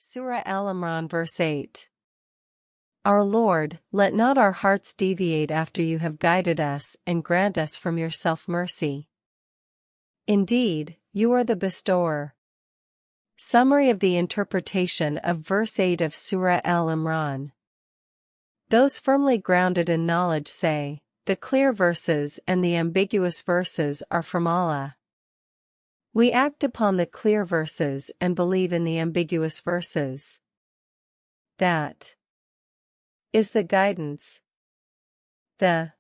Surah Al-Imran verse 8. Our Lord, let not our hearts deviate after you have guided us and grant us from yourself mercy. Indeed, you are the bestower. Summary of the interpretation of verse 8 of Surah Al-Imran. Those firmly grounded in knowledge say, the clear verses and the ambiguous verses are from Allah. We act upon the clear verses and believe in the ambiguous verses. That is the guidance. The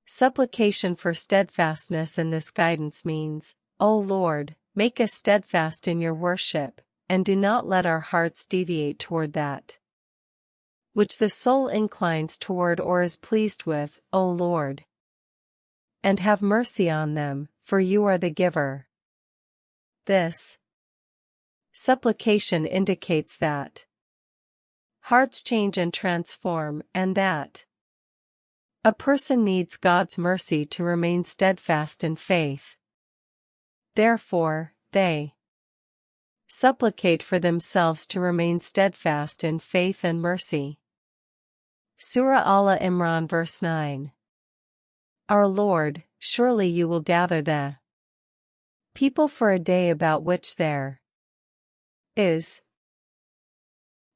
supplication for steadfastness in this guidance means, O Lord, make us steadfast in your worship, and do not let our hearts deviate toward that which the soul inclines toward or is pleased with, O Lord. And have mercy on them, for you are the giver. This supplication indicates that hearts change and transform, and that a person needs God's mercy to remain steadfast in faith. Therefore, they supplicate for themselves to remain steadfast in faith and mercy. Surah Al-Imran verse 9. Our Lord, surely you will gather the people for a day about which there is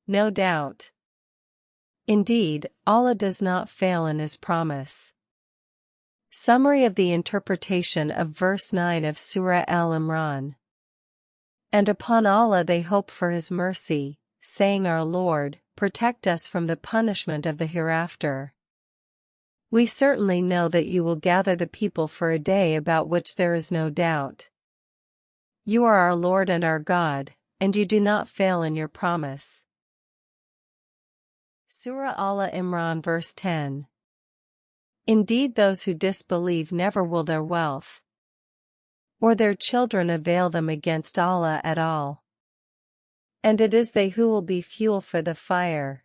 no doubt. Indeed, Allah does not fail in His promise. Summary of the interpretation of verse 9 of Surah Al-Imran. And upon Allah they hope for His mercy, saying, Our Lord, protect us from the punishment of the hereafter. We certainly know that you will gather the people for a day about which there is no doubt. You are our Lord and our God, and you do not fail in your promise. Surah Al-Imran verse 10. Indeed, those who disbelieve never will their wealth or their children avail them against Allah at all. And it is they who will be fuel for the fire.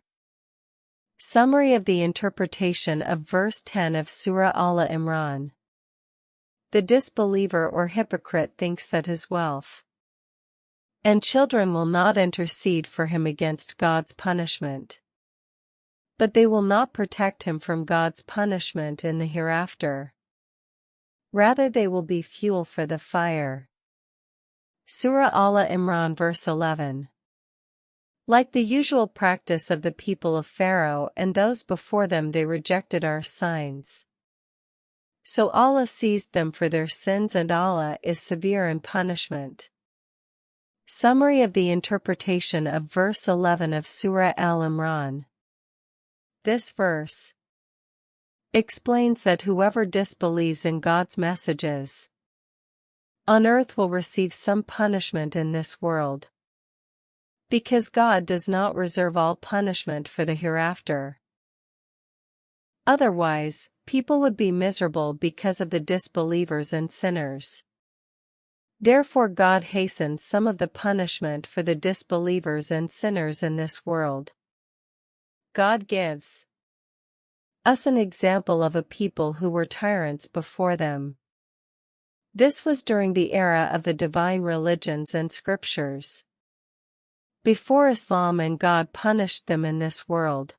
Summary of the interpretation of verse 10 of Surah Al-Imran. The disbeliever or hypocrite thinks that his wealth and children will not intercede for him against God's punishment. But they will not protect him from God's punishment in the hereafter. Rather, they will be fuel for the fire. Surah Al-Imran verse 11. Like the usual practice of the people of Pharaoh and those before them, they rejected our signs. So Allah seized them for their sins, and Allah is severe in punishment. Summary of the interpretation of verse 11 of Surah Al-Imran. This verse explains that whoever disbelieves in God's messages on earth will receive some punishment in this world, because God does not reserve all punishment for the hereafter. Otherwise, people would be miserable because of the disbelievers and sinners. Therefore, God hastens some of the punishment for the disbelievers and sinners in this world. God gives us an example of a people who were tyrants before them. This was during the era of the divine religions and scriptures, before Islam, and God punished them in this world.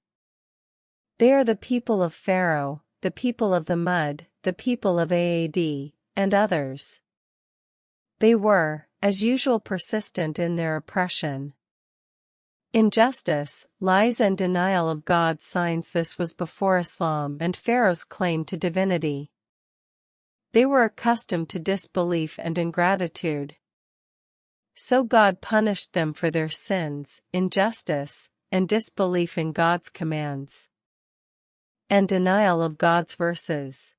They are the people of Pharaoh, the people of the mud, the people of Ad, and others. They were, as usual, persistent in their oppression, injustice, lies, and denial of God's signs. This was before Islam and Pharaoh's claim to divinity. They were accustomed to disbelief and ingratitude. So God punished them for their sins, injustice, and disbelief in God's commands, and denial of God's verses.